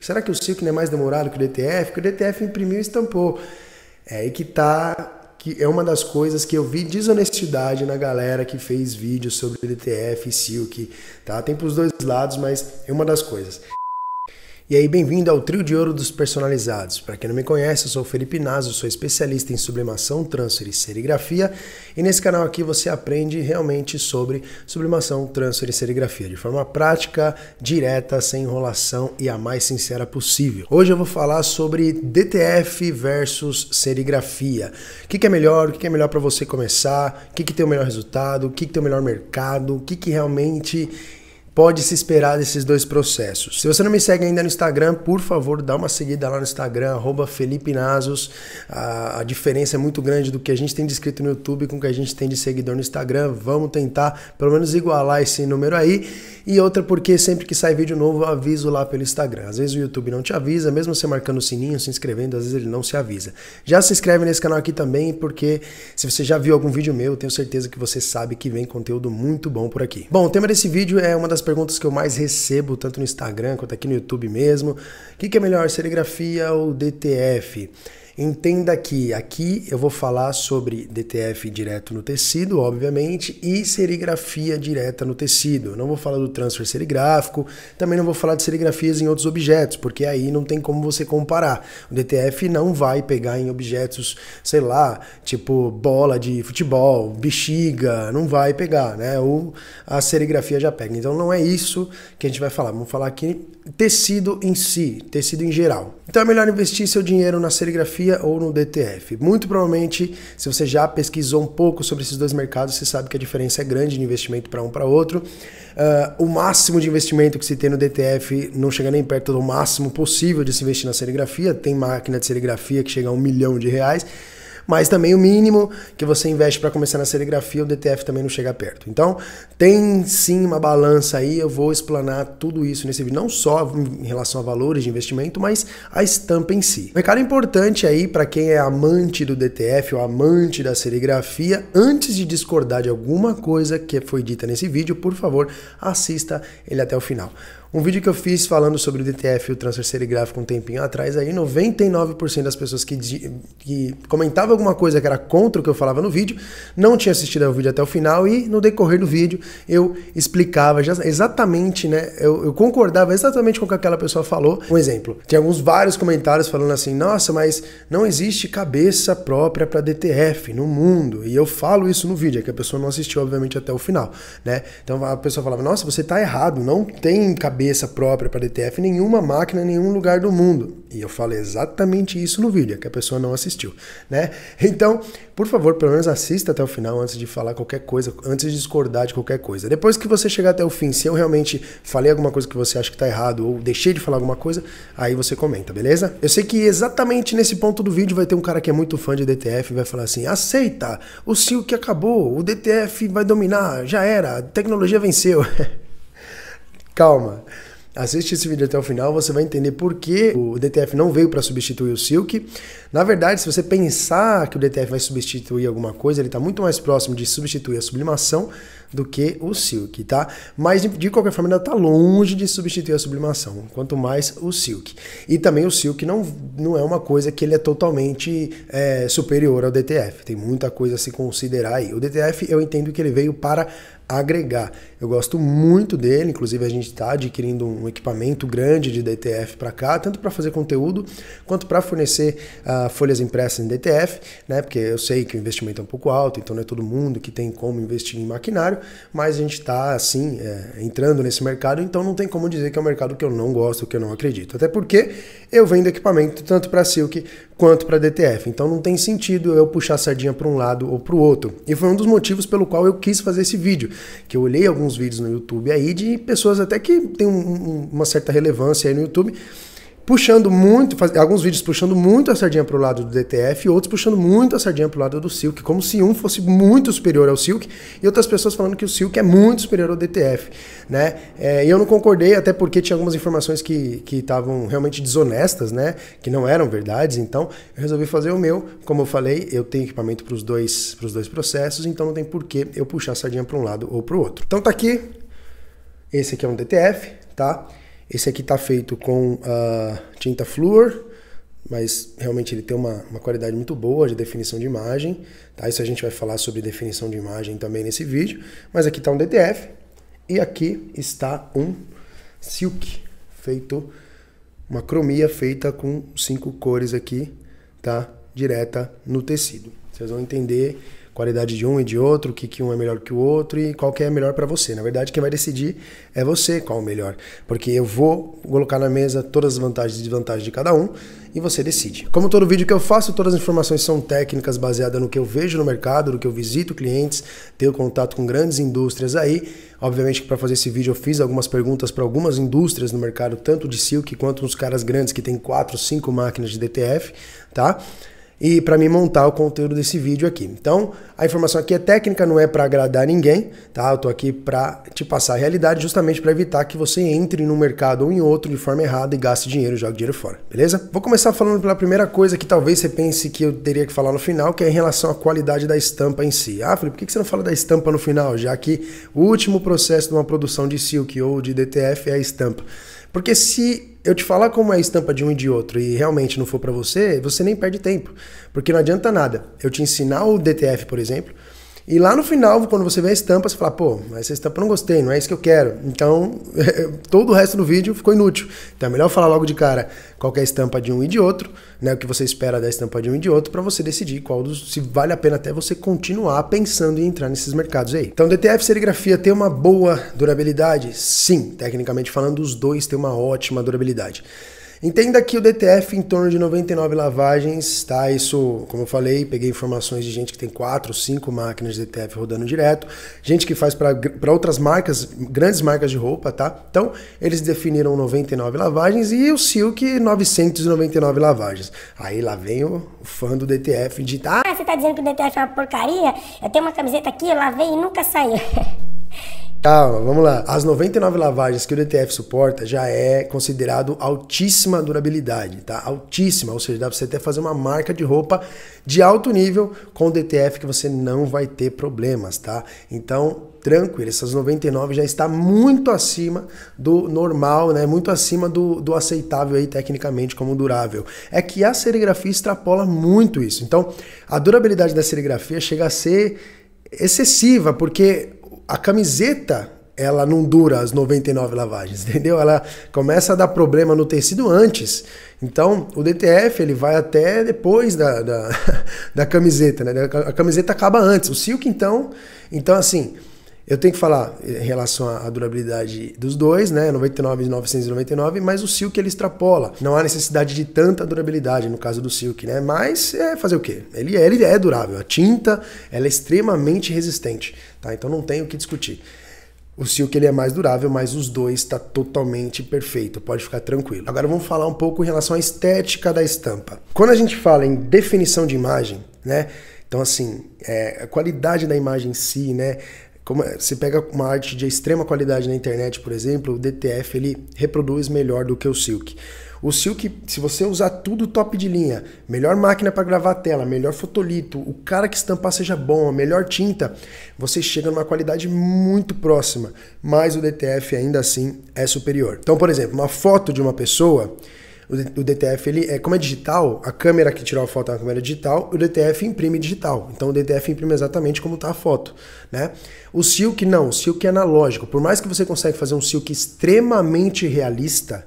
Será que o Silk não é mais demorado que o DTF? Porque o DTF imprimiu e estampou. É aí que tá, que é uma das coisas que eu vi desonestidade na galera que fez vídeos sobre DTF e Silk, tá? Tem pros dois lados, mas é uma das coisas. E aí, bem-vindo ao Trio de Ouro dos Personalizados. Para quem não me conhece, eu sou o Felipe Naso, sou especialista em sublimação, transfer e serigrafia. E nesse canal aqui você aprende realmente sobre sublimação, transfer e serigrafia, de forma prática, direta, sem enrolação e a mais sincera possível. Hoje eu vou falar sobre DTF versus serigrafia. O que é melhor, o que é melhor para você começar, o que tem o melhor resultado, o que tem o melhor mercado, o que realmente pode se esperar desses dois processos. Se você não me segue ainda no Instagram, por favor, dá uma seguida lá no Instagram, @FelipeNasos. A diferença é muito grande do que a gente tem de inscrito no YouTube com o que a gente tem de seguidor no Instagram. Vamos tentar pelo menos igualar esse número aí. E outra porque sempre que sai vídeo novo eu aviso lá pelo Instagram. Às vezes o YouTube não te avisa, mesmo você marcando o sininho, se inscrevendo, às vezes ele não se avisa. Já se inscreve nesse canal aqui também, porque se você já viu algum vídeo meu, eu tenho certeza que você sabe que vem conteúdo muito bom por aqui. Bom, o tema desse vídeo é uma das perguntas que eu mais recebo, tanto no Instagram quanto aqui no YouTube mesmo. O que é melhor, serigrafia ou DTF? Entenda que aqui eu vou falar sobre DTF direto no tecido, obviamente, e serigrafia direta no tecido. Eu não vou falar do transfer serigráfico, também não vou falar de serigrafias em outros objetos, porque aí não tem como você comparar. O DTF não vai pegar em objetos, sei lá, tipo bola de futebol, bexiga, não vai pegar, né? Ou a serigrafia já pega. Então não é isso que a gente vai falar. Vamos falar aqui tecido em si, tecido em geral. Então é melhor investir seu dinheiro na serigrafia ou no DTF. Muito provavelmente, se você já pesquisou um pouco sobre esses dois mercados, você sabe que a diferença é grande de investimento para um para outro. O máximo de investimento que se tem no DTF não chega nem perto do máximo possível de se investir na serigrafia. Tem máquina de serigrafia que chega a R$1 milhão, mas também o mínimo que você investe para começar na serigrafia, o DTF também não chega perto. Então, tem sim uma balança aí, eu vou explanar tudo isso nesse vídeo, não só em relação a valores de investimento, mas a estampa em si. Um recado importante aí para quem é amante do DTF ou amante da serigrafia, antes de discordar de alguma coisa que foi dita nesse vídeo, por favor, assista ele até o final. Um vídeo que eu fiz falando sobre o DTF e o transfer serigráfico um tempinho atrás, aí 99% das pessoas que comentavam alguma coisa que era contra o que eu falava no vídeo, não tinha assistido ao vídeo até o final e no decorrer do vídeo eu explicava exatamente, né, eu concordava exatamente com o que aquela pessoa falou. Um exemplo, tinha vários comentários falando assim, nossa, mas não existe cabeça própria para DTF no mundo, e eu falo isso no vídeo, é que a pessoa não assistiu obviamente até o final, né, então a pessoa falava, nossa, você tá errado, não tem cabeça própria para DTF, nenhuma máquina, em nenhum lugar do mundo. E eu falo exatamente isso no vídeo, que a pessoa não assistiu, né? Então, por favor, pelo menos assista até o final antes de falar qualquer coisa, antes de discordar de qualquer coisa. Depois que você chegar até o fim, se eu realmente falei alguma coisa que você acha que tá errado ou deixei de falar alguma coisa, aí você comenta, beleza? Eu sei que exatamente nesse ponto do vídeo vai ter um cara que é muito fã de DTF e vai falar assim, aceita, o Silk acabou, o DTF vai dominar, já era, a tecnologia venceu. Calma, assiste esse vídeo até o final, você vai entender por que o DTF não veio para substituir o Silk. Na verdade, se você pensar que o DTF vai substituir alguma coisa, ele está muito mais próximo de substituir a sublimação do que o Silk, tá? Mas de qualquer forma ainda está longe de substituir a sublimação, quanto mais o Silk. E também o Silk não é uma coisa que ele é totalmente superior ao DTF, tem muita coisa a se considerar aí. O DTF eu entendo que ele veio para agregar. Eu gosto muito dele, inclusive a gente está adquirindo um equipamento grande de DTF para cá, tanto para fazer conteúdo, quanto para fornecer folhas impressas em DTF, né? Porque eu sei que o investimento é um pouco alto, então não é todo mundo que tem como investir em maquinário, mas a gente está assim, entrando nesse mercado, então não tem como dizer que é um mercado que eu não gosto, que eu não acredito. Até porque eu vendo equipamento tanto para Silk quanto para DTF, então não tem sentido eu puxar a sardinha para um lado ou para o outro. E foi um dos motivos pelo qual eu quis fazer esse vídeo, que eu olhei alguns vídeos no YouTube aí de pessoas até que tem uma certa relevância aí no YouTube, puxando muito, alguns vídeos puxando muito a sardinha para o lado do DTF e outros puxando muito a sardinha para o lado do Silk, como se um fosse muito superior ao Silk e outras pessoas falando que o Silk é muito superior ao DTF, né? E eu não concordei, até porque tinha algumas informações que estavam realmente desonestas, né? Que não eram verdades, então eu resolvi fazer o meu. Como eu falei, eu tenho equipamento para os dois processos, então não tem por que eu puxar a sardinha para um lado ou para o outro. Então tá aqui, esse aqui é um DTF, tá? Esse aqui tá feito com tinta Fluor, mas realmente ele tem uma qualidade muito boa de definição de imagem, tá? Isso a gente vai falar sobre definição de imagem também nesse vídeo, mas aqui está um DTF e aqui está um Silk, uma cromia feita com 5 cores aqui, tá? Direta no tecido. Vocês vão entender qualidade de um e de outro, o que um é melhor que o outro e qual que é melhor para você. Na verdade, quem vai decidir é você qual é o melhor, porque eu vou colocar na mesa todas as vantagens e desvantagens de cada um e você decide. Como todo vídeo que eu faço, todas as informações são técnicas baseadas no que eu vejo no mercado, no que eu visito clientes, tenho contato com grandes indústrias aí. Obviamente que para fazer esse vídeo eu fiz algumas perguntas para algumas indústrias no mercado, tanto de silk quanto uns caras grandes que tem 4, 5 máquinas de DTF, tá? E para mim montar o conteúdo desse vídeo aqui. Então, a informação aqui é técnica, não é para agradar ninguém, tá? Eu tô aqui para te passar a realidade, justamente para evitar que você entre num mercado ou em outro de forma errada e gaste dinheiro, jogue dinheiro fora, beleza? Vou começar falando pela primeira coisa que talvez você pense que eu teria que falar no final, que é em relação à qualidade da estampa em si. Ah, Felipe, por que você não fala da estampa no final, já que o último processo de uma produção de silk ou de DTF é a estampa? Porque se eu te falar como é a estampa de um e de outro e realmente não for para você, você nem perde tempo. Porque não adianta nada eu te ensinar o DTF, por exemplo, e lá no final, quando você vê a estampa, você fala, pô, essa estampa eu não gostei, não é isso que eu quero. Então, todo o resto do vídeo ficou inútil. Então é melhor falar logo de cara qual que é a estampa de um e de outro, né, o que você espera da estampa de um e de outro, para você decidir se vale a pena até você continuar pensando em entrar nesses mercados aí. Então, DTF e serigrafia tem uma boa durabilidade? Sim, tecnicamente falando, os dois têm uma ótima durabilidade. Entenda que o DTF em torno de 99 lavagens, tá? Isso, como eu falei, peguei informações de gente que tem 4, 5 máquinas de DTF rodando direto, gente que faz para outras marcas, grandes marcas de roupa, tá? Então, eles definiram 99 lavagens e o Silk 999 lavagens. Aí lá vem o fã do DTF de você tá dizendo que o DTF é uma porcaria? Eu tenho uma camiseta aqui, eu lavei e nunca saiu. Calma, vamos lá. As 99 lavagens que o DTF suporta já é considerado altíssima durabilidade, tá? Altíssima, ou seja, dá pra você até fazer uma marca de roupa de alto nível com o DTF que você não vai ter problemas, tá? Então, tranquilo, essas 99 já está muito acima do normal, né? Muito acima do aceitável aí tecnicamente como durável. É que a serigrafia extrapola muito isso. Então, a durabilidade da serigrafia chega a ser excessiva, porque a camiseta, ela não dura as 99 lavagens, entendeu? Ela começa a dar problema no tecido antes. Então, o DTF, ele vai até depois da camiseta, né? A camiseta acaba antes. O Silk, então assim, eu tenho que falar em relação à durabilidade dos dois, né? 99 e 999, mas o Silk ele extrapola. Não há necessidade de tanta durabilidade no caso do Silk, né? Mas fazer o quê? Ele é durável. A tinta, ela é extremamente resistente, tá? Então não tem o que discutir. O Silk ele é mais durável, mas os dois está totalmente perfeito, pode ficar tranquilo. Agora vamos falar um pouco em relação à estética da estampa. Quando a gente fala em definição de imagem, né? Então assim, a qualidade da imagem em si, né? Como você pega uma arte de extrema qualidade na internet, por exemplo, o DTF ele reproduz melhor do que o Silk. O Silk, se você usar tudo top de linha, melhor máquina para gravar a tela, melhor fotolito, o cara que estampar seja bom, a melhor tinta, você chega numa qualidade muito próxima, mas o DTF ainda assim é superior. Então, por exemplo, uma foto de uma pessoa, o DTF, ele como é digital, a câmera que tirou a foto é uma câmera digital, o DTF imprime digital. Então o DTF imprime exatamente como está a foto, né? O Silk não, o Silk é analógico. Por mais que você consiga fazer um Silk extremamente realista,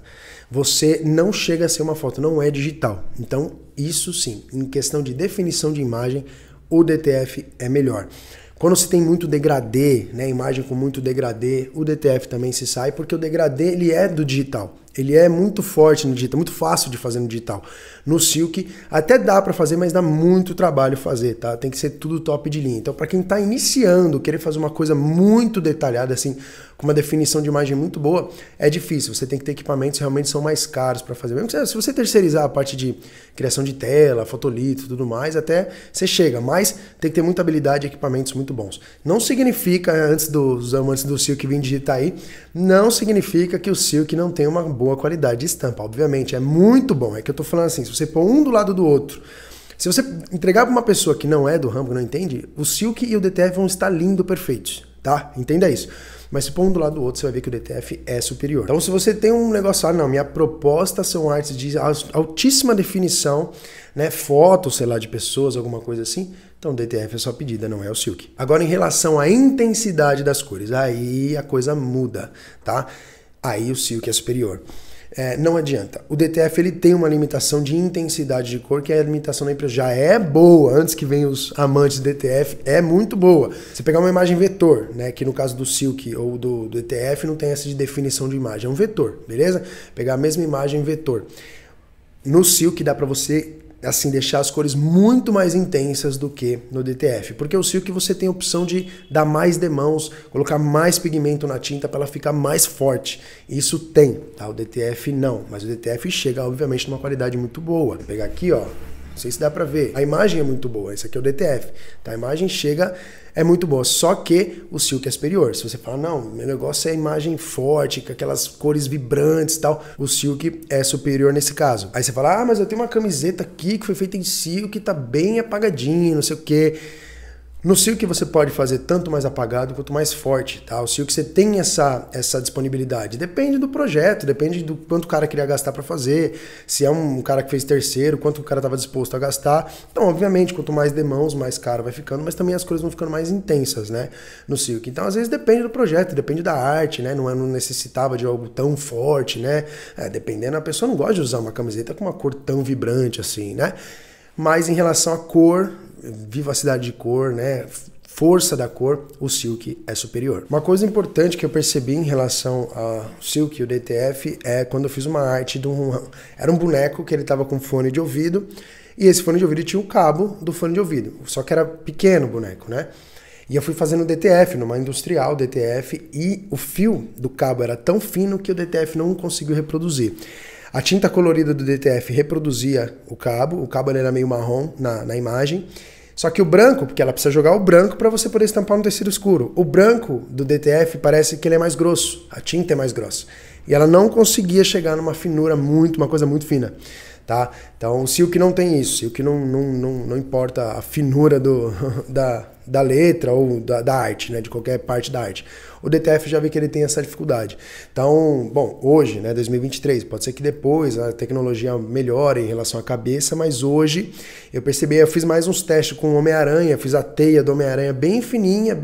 você não chega a ser uma foto, não é digital. Então isso sim, em questão de definição de imagem, o DTF é melhor. Quando você tem muito degradê, né, imagem com muito degradê, o DTF também se sai, porque o degradê ele é do digital. Ele é muito forte no digital, muito fácil de fazer no digital. No Silk até dá para fazer, mas dá muito trabalho fazer, tá? Tem que ser tudo top de linha. Então, para quem está iniciando, querer fazer uma coisa muito detalhada, assim, com uma definição de imagem muito boa, é difícil. Você tem que ter equipamentos que realmente são mais caros para fazer. Mesmo que se você terceirizar a parte de criação de tela, fotolito e tudo mais, até você chega. Mas tem que ter muita habilidade e equipamentos muito bons. Não significa, antes dos amantes do Silk vir digitar aí, não significa que o Silk não tem uma boa qualidade de estampa. Obviamente, é muito bom. É que eu tô falando assim, se você pôr um do lado do outro, se você entregar para uma pessoa que não é do ramo, que não entende, o Silk e o DTF vão estar lindo, perfeitos, tá? Entenda isso. Mas se pôr um do lado do outro, você vai ver que o DTF é superior. Então se você tem um negócio, não, minha proposta são artes de altíssima definição, né, fotos, sei lá, de pessoas, alguma coisa assim, então o DTF é sua pedida, não é o Silk. Agora em relação à intensidade das cores, aí a coisa muda, tá? Aí o Silk é superior. Não adianta. O DTF ele tem uma limitação de intensidade de cor, que a limitação da empresa já é boa, antes que venham os amantes do DTF, é muito boa. Você pegar uma imagem vetor, né, que no caso do Silk ou do DTF não tem essa de definição de imagem, é um vetor, beleza? Pegar a mesma imagem vetor. No Silk dá para você assim deixar as cores muito mais intensas do que no DTF, porque o Silk você tem a opção de dar mais demãos, colocar mais pigmento na tinta para ela ficar mais forte. Isso tem, tá? O DTF não, mas o DTF chega obviamente numa qualidade muito boa. Vou pegar aqui, ó, não sei se dá pra ver. A imagem é muito boa, esse aqui é o DTF. Tá? A imagem chega, é muito boa, só que o Silk é superior. Se você fala, não, meu negócio é a imagem forte, com aquelas cores vibrantes e tal, o Silk é superior nesse caso. Aí você fala, mas eu tenho uma camiseta aqui que foi feita em Silk, tá bem apagadinho, não sei o quê. No Silk você pode fazer tanto mais apagado quanto mais forte, tá? O Silk você tem essa disponibilidade. Depende do projeto, depende do quanto o cara queria gastar para fazer, se é um cara que fez terceiro, quanto o cara estava disposto a gastar. Então, obviamente, quanto mais demãos, mais caro vai ficando, mas também as cores vão ficando mais intensas, né? No Silk. Então, às vezes depende do projeto, depende da arte, né? Não necessitava de algo tão forte, né? Dependendo, a pessoa não gosta de usar uma camiseta com uma cor tão vibrante assim, né? Mas em relação à cor, vivacidade de cor, né, força da cor, o Silk é superior. Uma coisa importante que eu percebi em relação ao Silk e o DTF é quando eu fiz uma arte era um boneco que ele estava com fone de ouvido e esse fone de ouvido tinha o cabo do fone de ouvido, só que era pequeno o boneco, né? E eu fui fazendo DTF, numa industrial DTF, e o fio do cabo era tão fino que o DTF não conseguiu reproduzir. A tinta colorida do DTF reproduzia o cabo ele era meio marrom na imagem, só que o branco, porque ela precisa jogar o branco para você poder estampar no tecido escuro. O branco do DTF parece que ele é mais grosso, a tinta é mais grossa. E ela não conseguia chegar numa finura uma coisa muito fina. Tá? Então o Silk não tem isso, o Silk não importa a finura da letra ou da arte, né, de qualquer parte da arte. O DTF já vê que ele tem essa dificuldade. Então, bom, hoje, né, 2023, pode ser que depois a tecnologia melhore em relação à cabeça, mas hoje eu percebi, eu fiz mais uns testes com o Homem-Aranha, fiz a teia do Homem-Aranha bem fininha,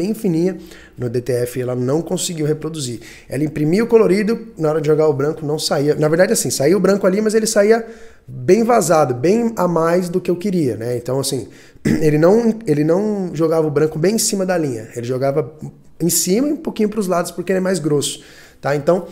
no DTF ela não conseguiu reproduzir. Ela imprimia o colorido, na hora de jogar o branco não saía. Na verdade, assim, saía o branco ali, mas ele saía bem vazado, bem a mais do que eu queria, né? Então, assim, ele não jogava o branco bem em cima da linha, ele jogava em cima e um pouquinho para os lados, porque ele é mais grosso, tá? Então,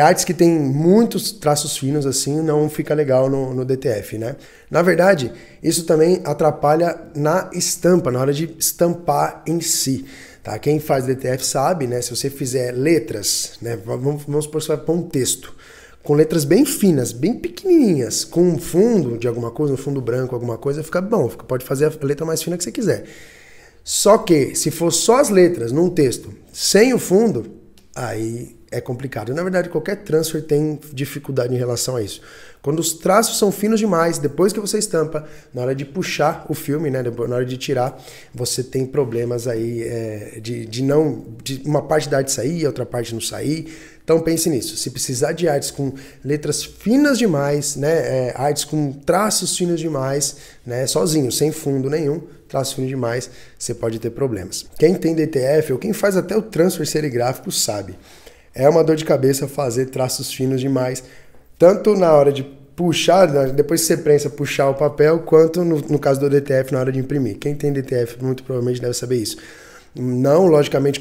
artes que tem muitos traços finos, assim, não fica legal no DTF, né? Na verdade, isso também atrapalha na estampa, na hora de estampar em si. Tá? Quem faz DTF sabe, né? Se você fizer letras, né? Vamos supor que você vai pôr um texto com letras bem finas, bem pequenininhas, com um fundo de alguma coisa, um fundo branco, alguma coisa, fica bom, pode fazer a letra mais fina que você quiser. Só que, se for só as letras num texto, sem o fundo, aí é complicado. Na verdade, qualquer transfer tem dificuldade em relação a isso. Quando os traços são finos demais, depois que você estampa, na hora de puxar o filme, né, na hora de tirar, você tem problemas aí de uma parte da arte sair, a outra parte não sair. Então pense nisso. Se precisar de artes com letras finas demais, né, artes com traços finos demais, né, sozinho, sem fundo nenhum, traço fino demais, você pode ter problemas. Quem tem DTF ou quem faz até o transfer serigráfico sabe. É uma dor de cabeça fazer traços finos demais, tanto na hora de puxar, depois que você prensa, puxar o papel, quanto no caso do DTF na hora de imprimir. Quem tem DTF muito provavelmente deve saber isso. Não, logicamente,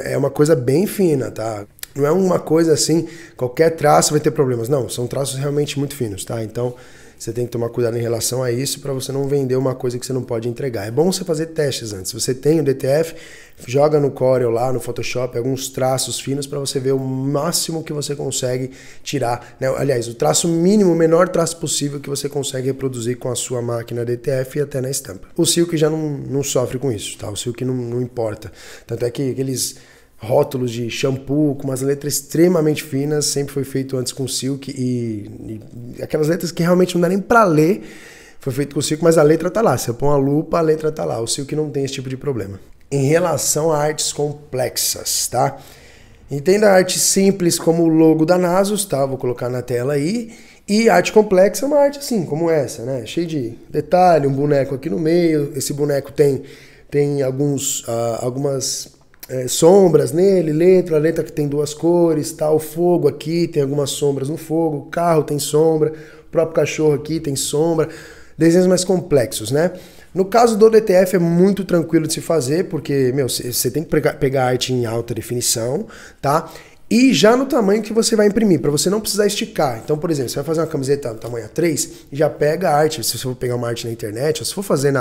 é uma coisa bem fina, tá? Não é uma coisa assim, qualquer traço vai ter problemas. Não, são traços realmente muito finos, tá? Então, você tem que tomar cuidado em relação a isso para você não vender uma coisa que você não pode entregar. É bom você fazer testes antes. Se você tem o DTF, joga no Corel lá, no Photoshop, alguns traços finos para você ver o máximo que você consegue tirar, né? Aliás, o traço mínimo, o menor traço possível que você consegue reproduzir com a sua máquina DTF e até na estampa. O Silk já não sofre com isso, tá? O Silk não importa. Tanto é que aqueles rótulos de shampoo com umas letras extremamente finas, sempre foi feito antes com Silk e aquelas letras que realmente não dá nem para ler, foi feito com Silk, mas a letra tá lá, se eu pôr uma lupa, a letra tá lá, o Silk não tem esse tipo de problema. em relação a artes complexas, tá? Entenda a arte simples como o logo da Nasus, tá? Vou colocar na tela aí. E arte complexa é uma arte assim, como essa, né? Cheio de detalhe, um boneco aqui no meio. Esse boneco tem algumas sombras nele, a letra que tem 2 cores, tá? O fogo aqui tem algumas sombras no fogo, o carro tem sombra, o próprio cachorro aqui tem sombra. Desenhos mais complexos, né? No caso do DTF é muito tranquilo de se fazer, porque, meu, você tem que pegar arte em alta definição, tá? E já no tamanho que você vai imprimir, para você não precisar esticar. Então, por exemplo, você vai fazer uma camiseta no tamanho A3, já pega a arte. Se você for pegar uma arte na internet, ou se for fazer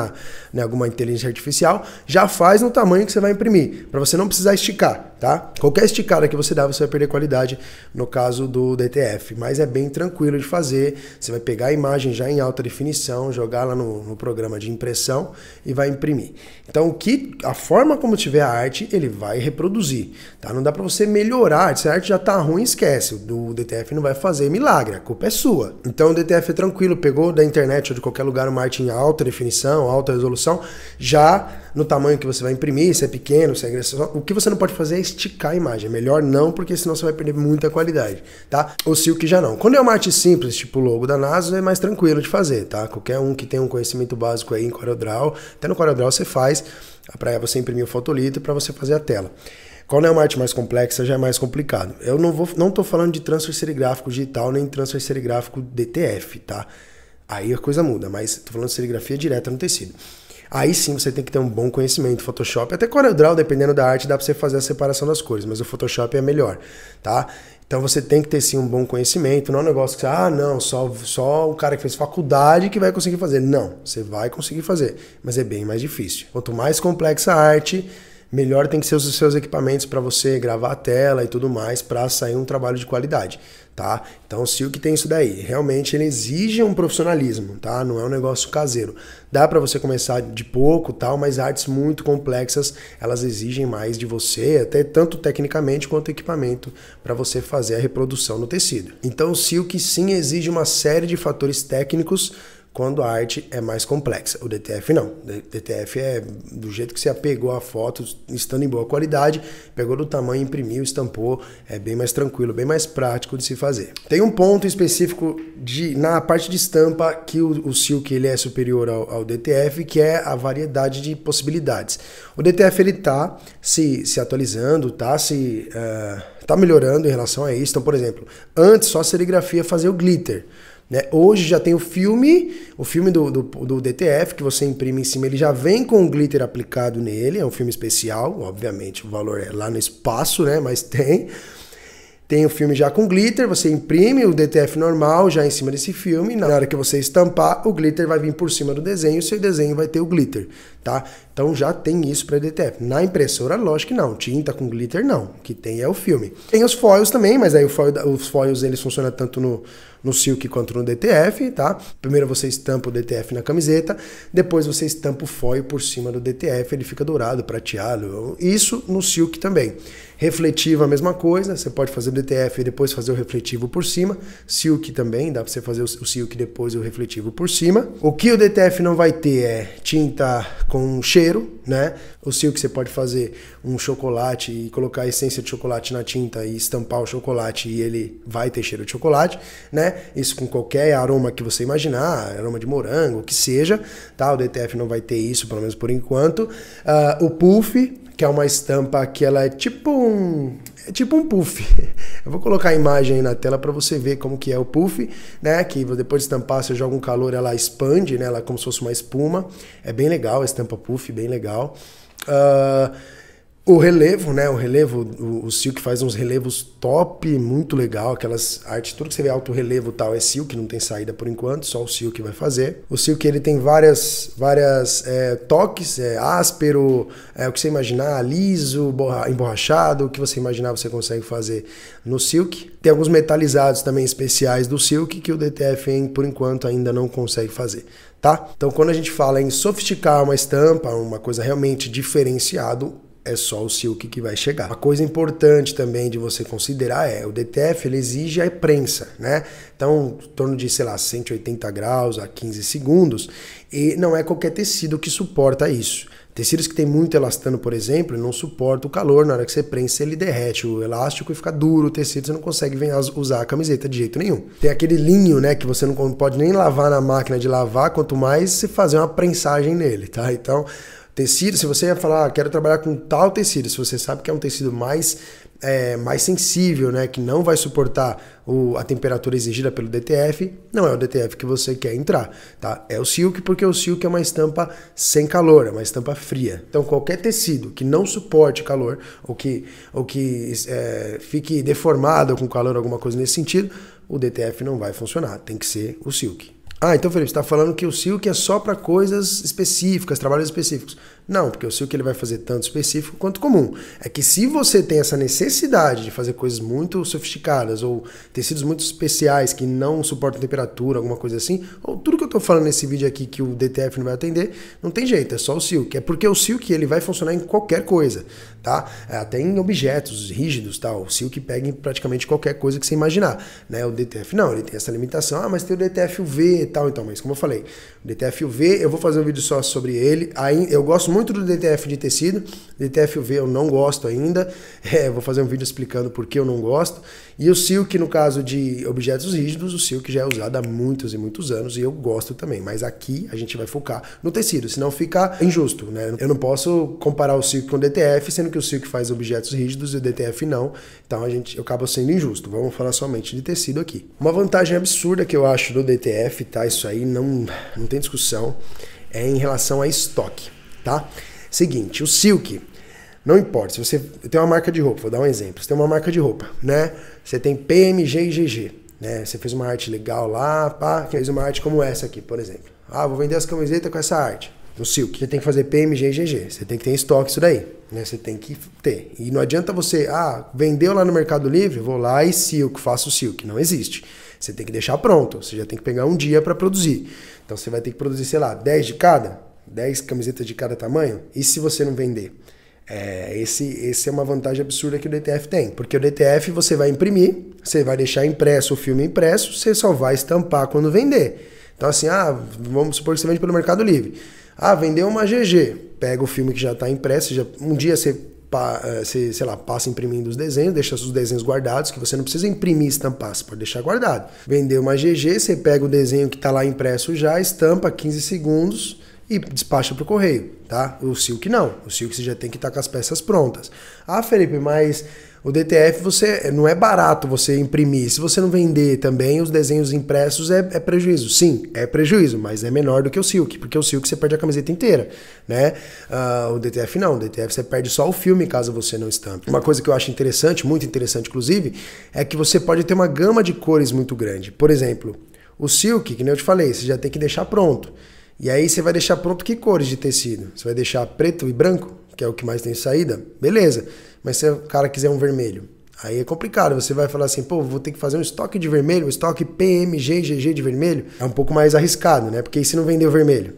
em alguma inteligência artificial, já faz no tamanho que você vai imprimir, para você não precisar esticar, tá? Qualquer esticada que você dá, você vai perder qualidade no caso do DTF, mas é bem tranquilo de fazer. Você vai pegar a imagem já em alta definição, jogar lá no programa de impressão e vai imprimir. Então, a forma como tiver a arte, ele vai reproduzir, tá? Não dá para você melhorar. Se a arte já tá ruim, esquece. O DTF não vai fazer milagre, a culpa é sua. Então o DTF é tranquilo, pegou da internet ou de qualquer lugar uma arte em alta definição, alta resolução, já no tamanho que você vai imprimir, se é pequeno, se é grande. O que você não pode fazer é esticar a imagem. É melhor não, porque senão você vai perder muita qualidade, tá? O Silk já não. Quando é uma arte simples, tipo o logo da Nasus, é mais tranquilo de fazer, tá? Qualquer um que tenha um conhecimento básico aí em CorelDRAW, até no CorelDRAW você faz, para você imprimir o fotolito e para você fazer a tela. Quando é uma arte mais complexa, já é mais complicado. Eu não tô falando de transfer serigráfico digital, nem transfer serigráfico DTF, tá? Aí a coisa muda, mas tô falando de serigrafia direta no tecido. Aí sim você tem que ter um bom conhecimento. Photoshop, até CorelDRAW, dependendo da arte, dá pra você fazer a separação das cores, mas o Photoshop é melhor, tá? Então você tem que ter sim um bom conhecimento, não é um negócio que não, só o cara que fez faculdade que vai conseguir fazer. Não, você vai conseguir fazer, mas é bem mais difícil. Quanto mais complexa a arte, melhor tem que ser os seus equipamentos para você gravar a tela e tudo mais para sair um trabalho de qualidade, tá? Então o Silk tem isso daí. Realmente ele exige um profissionalismo, tá? Não é um negócio caseiro. Dá para você começar de pouco, tal, mas artes muito complexas, elas exigem mais de você, até tanto tecnicamente quanto equipamento para você fazer a reprodução no tecido. Então o Silk sim exige uma série de fatores técnicos quando a arte é mais complexa. O DTF não. O DTF é do jeito que você apegou a foto, estando em boa qualidade, pegou do tamanho, imprimiu, estampou, é bem mais tranquilo, bem mais prático de se fazer. Tem um ponto específico na parte de estampa que o Silk ele é superior ao DTF, que é a variedade de possibilidades. O DTF ele tá se atualizando, tá melhorando em relação a isso. Então, por exemplo, antes só a serigrafia fazia o glitter, né? Hoje já tem o filme do DTF que você imprime em cima, ele já vem com o glitter aplicado nele, é um filme especial, obviamente o valor é lá no espaço, né? Mas tem o filme já com glitter, você imprime o DTF normal já em cima desse filme, na hora que você estampar, o glitter vai vir por cima do desenho, o seu desenho vai ter o glitter, tá? Então já tem isso para DTF. Na impressora, lógico que não, tinta com glitter não, o que tem é o filme. Tem os foils também, mas aí os foils eles funcionam tanto no Silk quanto no DTF, tá? Primeiro você estampa o DTF na camiseta, depois você estampa o foil por cima do DTF, ele fica dourado, prateado, isso no Silk também. Refletivo a mesma coisa, você pode fazer o DTF e depois fazer o refletivo por cima. Silk também, dá para você fazer o Silk depois e o refletivo por cima. O que o DTF não vai ter é tinta com cheiro, né? O Silk você pode fazer um chocolate e colocar a essência de chocolate na tinta e estampar o chocolate e ele vai ter cheiro de chocolate, né? Isso com qualquer aroma que você imaginar, aroma de morango, o que seja, tá? O DTF não vai ter isso, pelo menos por enquanto. O puff, que é uma estampa que ela é tipo um puff. Eu vou colocar a imagem aí na tela para você ver como que é o puff, né? Que depois de estampar, você joga um calor, ela expande, né? Ela é como se fosse uma espuma. É bem legal a estampa puff, bem legal. O relevo, né? O Silk faz uns relevos top, muito legal. Aquelas artes, tudo que você vê alto relevo e tal é Silk, não tem saída por enquanto, só o Silk vai fazer. O Silk ele tem várias toques, áspero, o que você imaginar, liso, emborrachado, o que você imaginar você consegue fazer no Silk. Tem alguns metalizados também especiais do Silk que o DTF por enquanto ainda não consegue fazer. Tá? Então quando a gente fala em sofisticar uma estampa, uma coisa realmente diferenciado, é só o Silk que vai chegar. Uma coisa importante também de você considerar o DTF ele exige a prensa, né? Então, em torno de, 180 graus a 15 segundos, e não é qualquer tecido que suporta isso, Tecidos que tem muito elastano, por exemplo, não suporta o calor, na hora que você prensa ele derrete o elástico e fica duro o tecido, você não consegue usar a camiseta de jeito nenhum. Tem aquele linho, né, que você não pode nem lavar na máquina de lavar, quanto mais você fazer uma prensagem nele, tá? Então, tecido, se você ia falar, quero trabalhar com tal tecido, se você sabe que é um tecido mais sensível, né, que não vai suportar a temperatura exigida pelo DTF, não é o DTF que você quer entrar, tá? É o silk, porque o silk é uma estampa sem calor, é uma estampa fria. Então qualquer tecido que não suporte calor ou que fique deformado com calor, alguma coisa nesse sentido, o DTF não vai funcionar, tem que ser o silk. Então Felipe, você está falando que o silk é só para coisas específicas, trabalhos específicos. Não, porque o silk ele vai fazer tanto específico quanto comum. É que se você tem essa necessidade de fazer coisas muito sofisticadas ou tecidos muito especiais que não suportam temperatura, alguma coisa assim, ou tudo que eu estou falando nesse vídeo aqui que o DTF não vai atender, não tem jeito, é só o silk. É porque o silk ele vai funcionar em qualquer coisa, tá? Até em objetos rígidos, tá? O silk pega em praticamente qualquer coisa que você imaginar, né? O DTF não, ele tem essa limitação. Mas tem o DTF UV e tal, então, mas como eu falei, o DTF UV, eu vou fazer um vídeo só sobre ele. Aí, eu gosto muito do DTF de tecido, DTF UV eu não gosto ainda, vou fazer um vídeo explicando por que eu não gosto. E o silk, no caso de objetos rígidos, o silk já é usado há muitos e muitos anos e eu gosto também, mas aqui a gente vai focar no tecido, senão fica injusto, né? Eu não posso comparar o silk com o DTF, sendo que o silk faz objetos rígidos e o DTF não, então eu acabo sendo injusto. Vamos falar somente de tecido aqui. Uma vantagem absurda que eu acho do DTF, tá? Isso aí não tem discussão, é em relação a estoque, tá? Seguinte, o silk, não importa, se você tem uma marca de roupa, vou dar um exemplo, você tem uma marca de roupa, né? Você tem PMG e GG, né? Você fez uma arte legal lá, pá, fez uma arte como essa aqui, por exemplo. Vou vender as camisetas com essa arte. No silk, você tem que fazer PMG e GG, você tem que ter em estoque isso daí, né? Você tem que ter. E não adianta você, vendeu lá no Mercado Livre, vou lá e silk, faço silk. Não existe. Você tem que deixar pronto, você já tem que pegar um dia para produzir. Então você vai ter que produzir, sei lá, 10 de cada, 10 camisetas de cada tamanho. E se você não vender? Esse é uma vantagem absurda que o DTF tem, porque o DTF você vai imprimir, você vai deixar impresso o filme impresso, você só vai estampar quando vender. Então assim, vamos supor que você vende pelo Mercado Livre. Vendeu uma GG, pega o filme que já está impresso, um dia você sei lá, passa imprimindo os desenhos, deixa os desenhos guardados, que você não precisa imprimir e estampar, você pode deixar guardado. Vendeu uma GG, você pega o desenho que está lá impresso já, estampa 15 segundos e despacha para o correio, tá? O silk não, o silk você já tem que estar com as peças prontas. Felipe, mas o DTF não é barato você imprimir, se você não vender também os desenhos impressos é prejuízo. Sim, é prejuízo, mas é menor do que o silk, porque o silk você perde a camiseta inteira, né? O DTF não, o DTF você perde só o filme caso você não estampe. Uma coisa que eu acho interessante, muito interessante inclusive, é que você pode ter uma gama de cores muito grande. Por exemplo, o silk, que nem eu te falei, você já tem que deixar pronto. E aí você vai deixar pronto que cores de tecido? Você vai deixar preto e branco, que é o que mais tem saída? Beleza. Mas se o cara quiser um vermelho, aí é complicado. Você vai falar assim, vou ter que fazer um estoque de vermelho, um estoque PMG, GG de vermelho. É um pouco mais arriscado, né? Porque e se não vender o vermelho?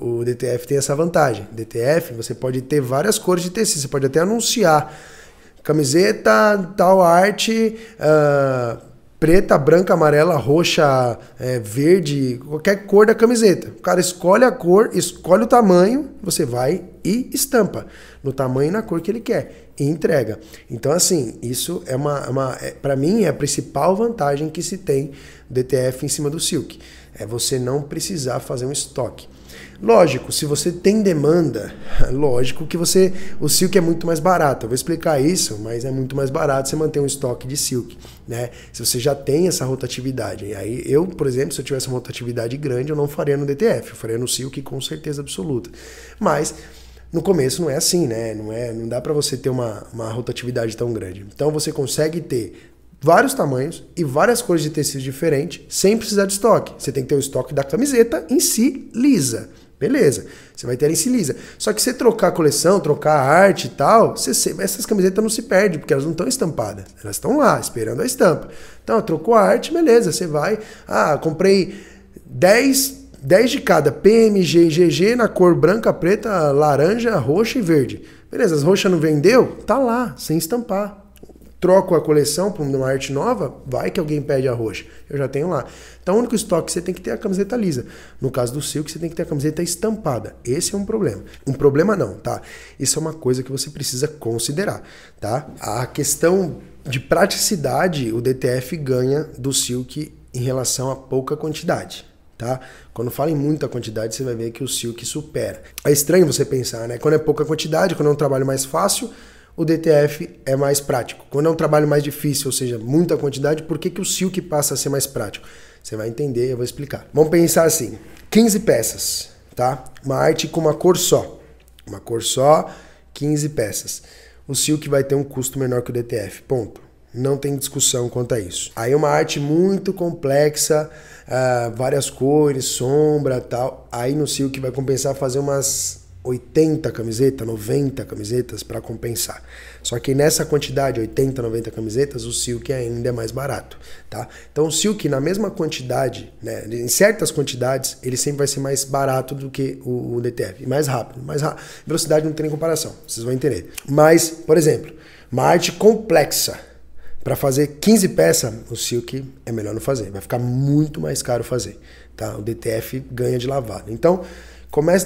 O DTF tem essa vantagem. DTF, você pode ter várias cores de tecido. Você pode até anunciar camiseta, tal arte, preta, branca, amarela, roxa, verde, qualquer cor da camiseta. O cara escolhe a cor, escolhe o tamanho, você vai e estampa no tamanho e na cor que ele quer e entrega. Então, assim, isso para mim, é a principal vantagem que se tem do DTF em cima do silk. É você não precisar fazer um estoque. Lógico, se você tem demanda, lógico que o silk é muito mais barato. Eu vou explicar isso, mas é muito mais barato você manter um estoque de silk, né? Se você já tem essa rotatividade. E aí eu, por exemplo, se eu tivesse uma rotatividade grande, eu não faria no DTF, eu faria no silk com certeza absoluta. Mas no começo não é assim, né? Não dá para você ter uma rotatividade tão grande. Então você consegue ter vários tamanhos e várias cores de tecido diferentes sem precisar de estoque. Você tem que ter o estoque da camiseta em si lisa. Beleza, você vai ter ela em si lisa. Só que você trocar a coleção, trocar a arte e tal, essas camisetas não se perdem, porque elas não estão estampadas. Elas estão lá, esperando a estampa. Então, trocou a arte, beleza, você vai... comprei 10 de cada, PMG e GG na cor branca, preta, laranja, roxa e verde. Beleza, as roxas não vendeu? Tá lá, sem estampar. troco a coleção para uma arte nova, vai que alguém pede a roxa. Eu já tenho lá. Então o único estoque que você tem que ter é a camiseta lisa. No caso do Silk, você tem que ter a camiseta estampada. Esse é um problema. Um problema não, tá? Isso é uma coisa que você precisa considerar, tá? A questão de praticidade, o DTF ganha do Silk em relação a pouca quantidade, tá? Quando fala em muita quantidade, você vai ver que o Silk supera. É estranho você pensar, né? Quando é pouca quantidade, quando é um trabalho mais fácil, o DTF é mais prático. Quando é um trabalho mais difícil, ou seja, muita quantidade, por que o Silk passa a ser mais prático? Você vai entender, eu vou explicar. Vamos pensar assim, 15 peças, tá? Uma arte com uma cor só. Uma cor só, 15 peças. O Silk vai ter um custo menor que o DTF, ponto. Não tem discussão quanto a isso. Aí uma arte muito complexa, várias cores, sombra e tal. Aí no Silk vai compensar fazer umas 80 camisetas, 90 camisetas para compensar. Só que nessa quantidade, 80, 90 camisetas, o Silk ainda é mais barato, tá? Então o Silk, na mesma quantidade, né, em certas quantidades, ele sempre vai ser mais barato do que o DTF. Mais rápido, velocidade não tem nem comparação, vocês vão entender. Mas, por exemplo, uma arte complexa, para fazer 15 peças, o Silk é melhor não fazer. Vai ficar muito mais caro fazer, tá? O DTF ganha de lavada. Então,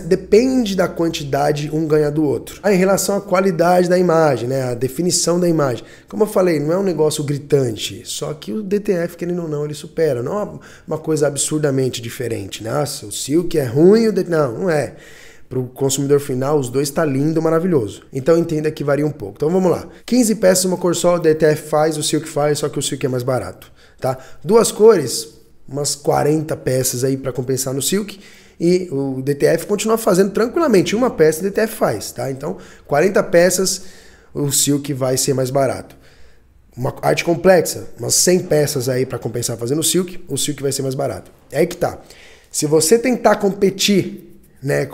depende da quantidade, um ganha do outro. Em relação à qualidade da imagem, né, a definição da imagem. Como eu falei, não é um negócio gritante, só que o DTF, querendo ou não, ele supera. Não é uma coisa absurdamente diferente. Nossa, o Silk é ruim, o DTF... Não é. Para o consumidor final, os dois tá lindo, maravilhoso. Então entenda que varia um pouco. Então vamos lá. 15 peças, uma cor só, o DTF faz, o Silk faz, só que o Silk é mais barato, tá? Duas cores, umas 40 peças aí para compensar no Silk. E o DTF continua fazendo tranquilamente. Uma peça o DTF faz, tá? Então, 40 peças, o Silk vai ser mais barato. Uma arte complexa, umas 100 peças aí para compensar fazendo o Silk vai ser mais barato. É aí que tá. Se você tentar competir, né,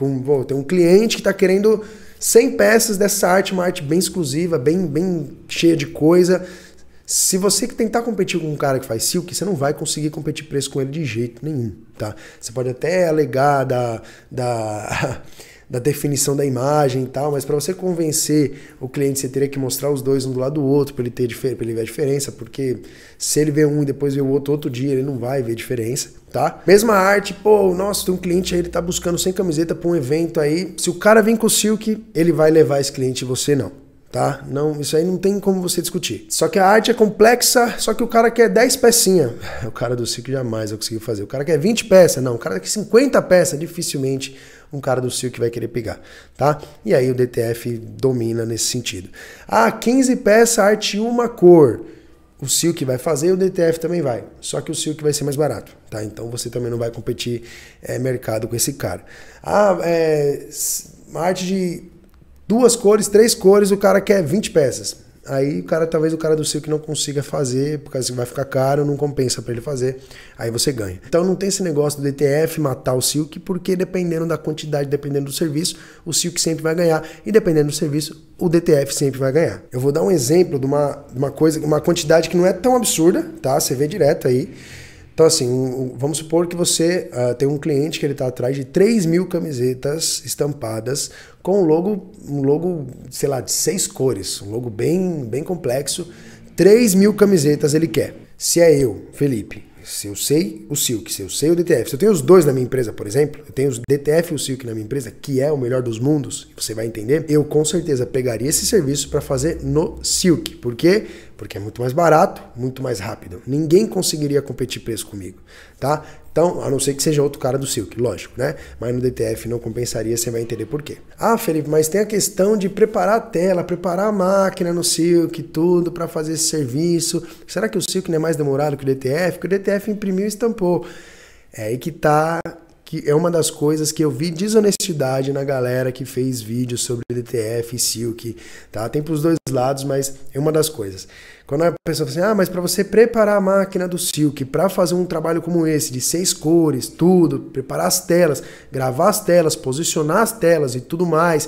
tem um cliente que está querendo 100 peças dessa arte, uma arte bem exclusiva, bem cheia de coisa. Se você tentar competir com um cara que faz Silk, você não vai conseguir competir preço com ele de jeito nenhum, tá? Você pode até alegar da definição da imagem e tal, mas para você convencer o cliente, você teria que mostrar os dois um do lado do outro para ele ver a diferença, porque se ele vê um e depois vê o outro dia, ele não vai ver diferença, tá? Mesma arte, pô, nossa, tem um cliente aí, ele tá buscando 100 camisetas para um evento aí, se o cara vem com o Silk, ele vai levar esse cliente e você não. Tá? Não, isso aí não tem como você discutir. Só que a arte é complexa, só que o cara quer 10 pecinhas. O cara do Silk jamais vai conseguir fazer. O cara quer 20 peças, não. O cara quer 50 peças, dificilmente um cara do Silk vai querer pegar, tá? E aí o DTF domina nesse sentido. 15 peças, arte uma cor. O Silk vai fazer e o DTF também vai. Só que o Silk vai ser mais barato, tá? Então você também não vai competir mercado com esse cara. Uma arte de 2 cores, 3 cores, o cara quer 20 peças. Aí talvez o cara do Silk não consiga fazer, porque vai ficar caro, não compensa para ele fazer, aí você ganha. Então não tem esse negócio do DTF matar o Silk, porque dependendo da quantidade, dependendo do serviço, o Silk sempre vai ganhar, e dependendo do serviço, o DTF sempre vai ganhar. Eu vou dar um exemplo de uma quantidade que não é tão absurda, tá? Você vê direto aí. Então assim, vamos supor que você tem um cliente que ele está atrás de 3.000 camisetas estampadas com um logo, sei lá, de 6 cores, um logo bem complexo, 3.000 camisetas ele quer. Se é eu, Felipe, se eu sei o Silk, se eu sei o DTF, se eu tenho os dois na minha empresa, por exemplo, eu tenho os DTF e o Silk na minha empresa, que é o melhor dos mundos, você vai entender, eu com certeza pegaria esse serviço para fazer no Silk. Por quê? Porque é muito mais barato, muito mais rápido. Ninguém conseguiria competir preço comigo, tá? Então, a não ser que seja outro cara do Silk, lógico, né? Mas no DTF não compensaria, você vai entender por quê. Felipe, mas tem a questão de preparar a tela, preparar a máquina no Silk, tudo para fazer esse serviço. Será que o Silk não é mais demorado que o DTF? Porque o DTF imprimiu e estampou. É aí que tá, que é uma das coisas que eu vi desonestidade na galera que fez vídeos sobre DTF e Silk, tá? Tem pros dois lados, mas é uma das coisas. Quando a pessoa fala assim, mas para você preparar a máquina do Silk, para fazer um trabalho como esse, de 6 cores, tudo, preparar as telas, gravar as telas, posicionar as telas e tudo mais,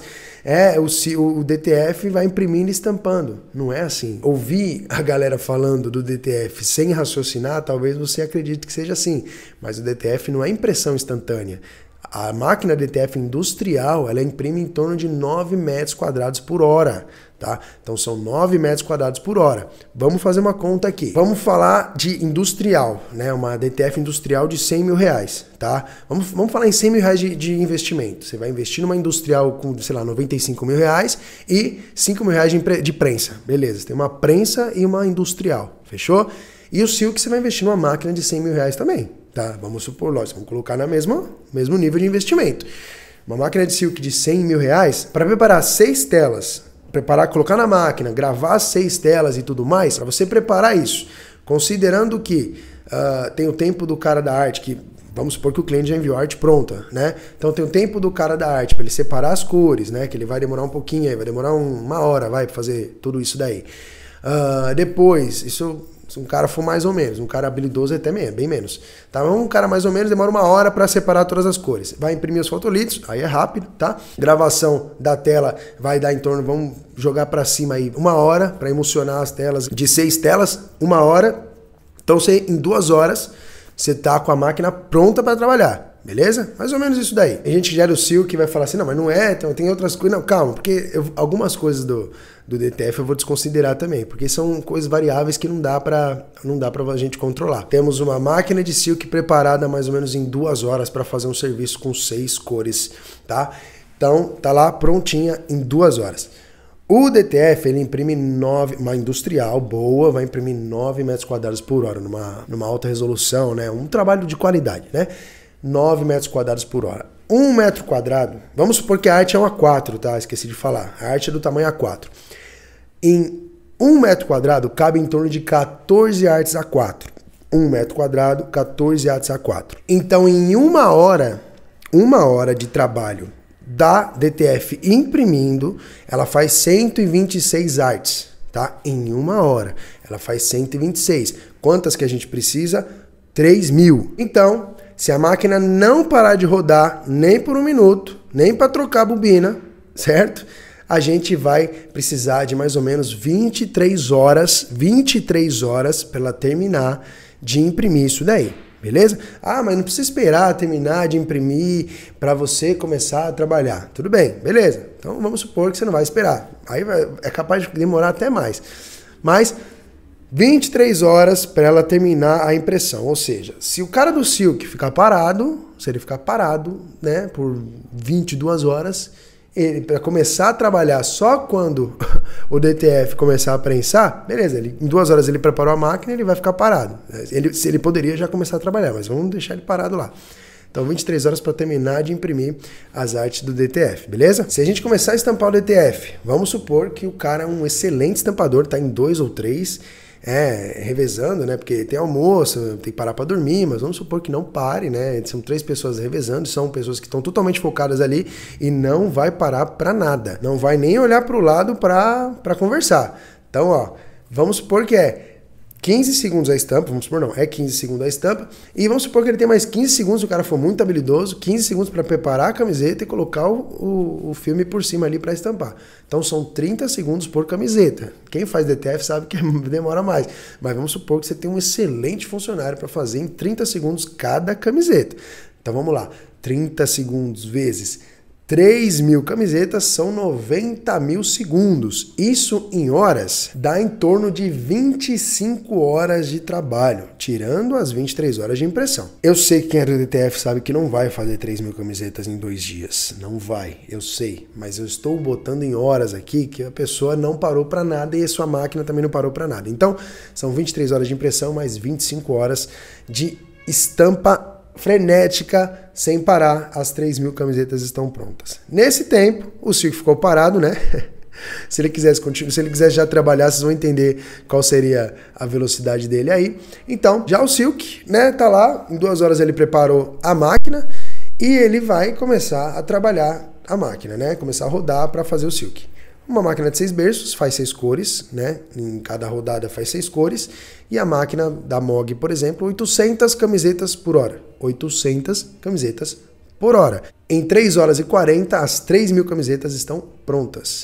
o DTF vai imprimindo e estampando. Não é assim. Ouvir a galera falando do DTF sem raciocinar, talvez você acredite que seja assim, mas o DTF não é impressão instantânea. A máquina DTF industrial, ela imprime em torno de 9 metros quadrados por hora, tá? Então são 9 metros quadrados por hora. Vamos fazer uma conta aqui. Vamos falar de industrial, né? Uma DTF industrial de 100 mil reais, tá? Vamos falar em 100 mil reais de investimento. Você vai investir numa industrial com, sei lá, 95 mil reais e 5 mil reais de prensa. Beleza, você tem uma prensa e uma industrial, fechou? E o Silk você vai investir numa máquina de 100 mil reais também. Tá, vamos supor, lógico, vamos colocar no mesmo nível de investimento. Uma máquina de Silk de 100 mil reais, para preparar 6 telas, colocar na máquina, gravar 6 telas e tudo mais, para você preparar isso, considerando que tem o tempo do cara da arte, que vamos supor que o cliente já enviou a arte pronta, né? Então tem o tempo do cara da arte para ele separar as cores, né? Que ele vai demorar um pouquinho aí, vai demorar uma hora, para fazer tudo isso daí. Depois, isso... Se um cara for mais ou menos, um cara habilidoso até bem menos. Tá? Um cara mais ou menos demora uma hora para separar todas as cores. Vai imprimir os fotolitos, aí é rápido, tá? Gravação da tela vai dar em torno, vamos jogar para cima aí, 1 hora para emulsionar as telas de 6 telas, 1 hora. Então você, em 2 horas, você tá com a máquina pronta para trabalhar. Beleza? Mais ou menos isso daí. A gente gera o Silk vai falar assim, não, mas não é, então tem outras coisas. Não, calma, porque algumas coisas do DTF eu vou desconsiderar também, porque são coisas variáveis que não dá pra a gente controlar. Temos uma máquina de Silk preparada mais ou menos em 2 horas para fazer um serviço com 6 cores, tá? Então, tá lá prontinha em 2 horas. O DTF, ele imprime uma industrial boa, vai imprimir 9 metros quadrados por hora, numa alta resolução, né? Um trabalho de qualidade, né? 9 metros quadrados por hora. 1 metro quadrado, vamos supor que a arte é um A4, tá? Esqueci de falar. A arte é do tamanho A4. Em 1 metro quadrado, cabe em torno de 14 artes A4. 1 metro quadrado, 14 artes A4. Então, em uma hora de trabalho da DTF imprimindo, ela faz 126 artes, tá? Em 1 hora. Ela faz 126. Quantas que a gente precisa? 3.000. Então, se a máquina não parar de rodar nem por 1 minuto, nem para trocar a bobina, certo? A gente vai precisar de mais ou menos 23 horas para ela terminar de imprimir isso daí, beleza? Ah, mas não precisa esperar terminar de imprimir para você começar a trabalhar. Tudo bem, beleza. Então vamos supor que você não vai esperar. Aí é capaz de demorar até mais. Mas 23 horas para ela terminar a impressão. Ou seja, se o cara do Silk ficar parado, se ele ficar parado, né, por 22 horas, ele para começar a trabalhar só quando o DTF começar a prensar, beleza, em 2 horas ele preparou a máquina, ele vai ficar parado. Ele poderia já começar a trabalhar, mas vamos deixar ele parado lá. Então 23 horas para terminar de imprimir as artes do DTF, beleza? Se a gente começar a estampar o DTF, vamos supor que o cara é um excelente estampador, tá em 2 ou 3, revezando, né? Porque tem almoço, tem que parar para dormir, mas vamos supor que não pare, né? São 3 pessoas revezando, são pessoas que estão totalmente focadas ali e não vai parar para nada. Não vai nem olhar para o lado para conversar. Então, ó, vamos supor que 15 segundos a estampa, vamos supor não, 15 segundos a estampa, e vamos supor que ele tem mais 15 segundos, se o cara for muito habilidoso, 15 segundos para preparar a camiseta e colocar o filme por cima ali para estampar. Então são 30 segundos por camiseta. Quem faz DTF sabe que demora mais, mas vamos supor que você tem um excelente funcionário para fazer em 30 segundos cada camiseta. Então vamos lá, 30 segundos vezes 3.000 camisetas são 90.000 segundos. Isso em horas dá em torno de 25 horas de trabalho, tirando as 23 horas de impressão. Eu sei que quem é do DTF sabe que não vai fazer 3.000 camisetas em 2 dias. Não vai, eu sei. Mas eu estou botando em horas aqui que a pessoa não parou para nada e a sua máquina também não parou para nada. Então, são 23 horas de impressão mais 25 horas de estampa frenética, sem parar, as 3.000 camisetas estão prontas. Nesse tempo, o Silk ficou parado, né? Se ele quisesse já trabalhar, vocês vão entender qual seria a velocidade dele aí. Então, já o Silk, né, tá lá, em 2 horas ele preparou a máquina e ele vai começar a trabalhar a máquina, né? Começar a rodar para fazer o Silk. Uma máquina de 6 berços faz 6 cores, né? Em cada rodada faz 6 cores. E a máquina da MOG, por exemplo, 800 camisetas por hora. 800 camisetas por hora. Em 3 horas e 40, as 3.000 camisetas estão prontas.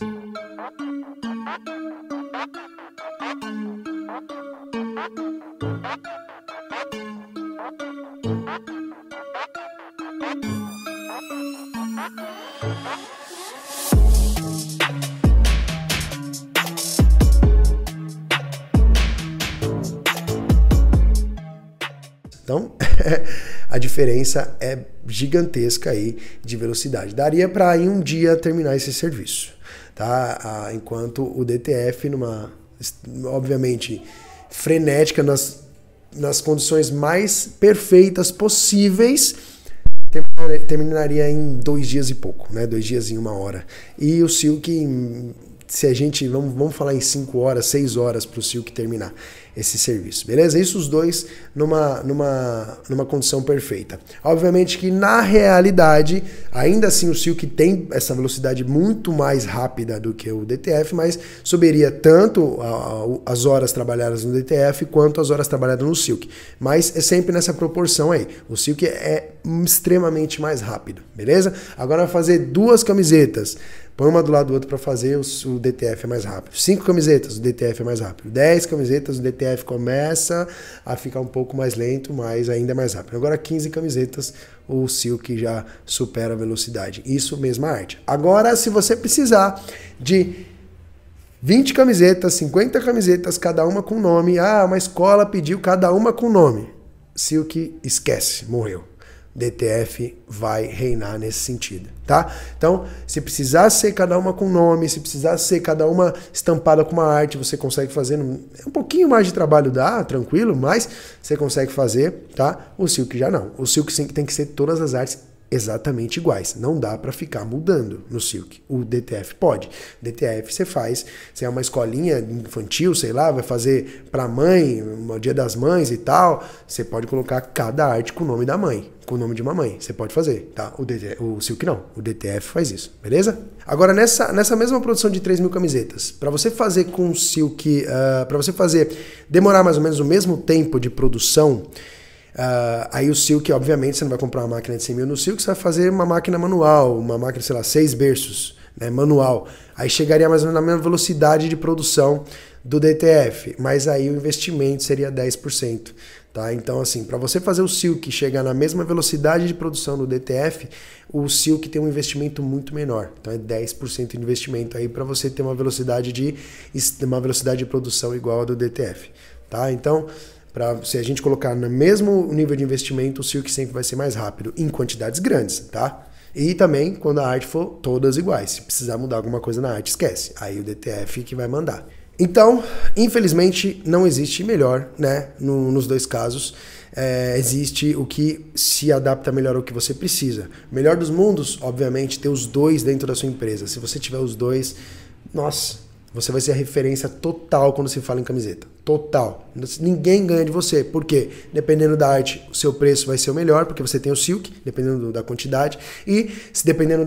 Então, a diferença é gigantesca aí de velocidade. Daria para em um dia terminar esse serviço, tá? Enquanto o DTF, obviamente, frenética, nas condições mais perfeitas possíveis, terminaria em 2 dias e pouco, né? 2 dias e 1 hora. E o Silk, se a gente, vamos falar em 5 horas, 6 horas para o Silk terminar esse serviço, beleza? Isso os dois numa condição perfeita. Obviamente que na realidade, ainda assim o Silk tem essa velocidade muito mais rápida do que o DTF, mas subiria tanto as horas trabalhadas no DTF quanto as horas trabalhadas no Silk. Mas é sempre nessa proporção aí. O Silk é extremamente mais rápido, beleza? Agora vai fazer 2 camisetas. Põe uma do lado do outro para fazer, o DTF é mais rápido. 5 camisetas, o DTF é mais rápido. 10 camisetas, o DTF começa a ficar um pouco mais lento, mas ainda é mais rápido. Agora 15 camisetas, o Silk já supera a velocidade. Isso mesma arte. Agora, se você precisar de 20 camisetas, 50 camisetas, cada uma com nome. Uma escola pediu cada uma com nome. Silk, esquece, morreu. DTF vai reinar nesse sentido, tá? Então, se precisar ser cada uma com nome, se precisar ser cada uma estampada com uma arte, você consegue fazer, um pouquinho mais de trabalho dá, tranquilo, mas você consegue fazer, tá? O Silk já não. O Silk sim, tem que ser todas as artes exatamente iguais. Não dá para ficar mudando no Silk. O DTF pode. DTF você faz, você é uma escolinha infantil, sei lá, vai fazer para mãe, no Dia das Mães e tal, você pode colocar cada arte com o nome da mãe, com o nome de uma mãe. Você pode fazer, tá? O Silk não. O DTF faz isso, beleza? Agora, nessa mesma produção de 3.000 camisetas, para você fazer com o Silk, para você fazer, demorar mais ou menos o mesmo tempo de produção, aí o Silk, obviamente, você não vai comprar uma máquina de 100 mil no Silk, você vai fazer uma máquina manual, uma máquina, sei lá, 6 berços, né, manual. Aí chegaria mais ou menos na mesma velocidade de produção do DTF, mas aí o investimento seria 10%. Tá? Então, assim, para você fazer o Silk chegar na mesma velocidade de produção do DTF, o Silk tem um investimento muito menor. Então é 10% de investimento aí para você ter uma velocidade de produção igual a do DTF. Tá? Então, se a gente colocar no mesmo nível de investimento, o Silk sempre vai ser mais rápido, em quantidades grandes, tá? E também quando a arte for todas iguais. Se precisar mudar alguma coisa na arte, esquece. Aí o DTF que vai mandar. Então, infelizmente, não existe melhor, né? Nos dois casos, existe o que se adapta melhor ao que você precisa. Melhor dos mundos, obviamente, ter os dois dentro da sua empresa. Se você tiver os dois, nossa, você vai ser a referência total quando se fala em camiseta. Total. Ninguém ganha de você. Por quê? Dependendo da arte, o seu preço vai ser o melhor, porque você tem o Silk, dependendo da quantidade. E se dependendo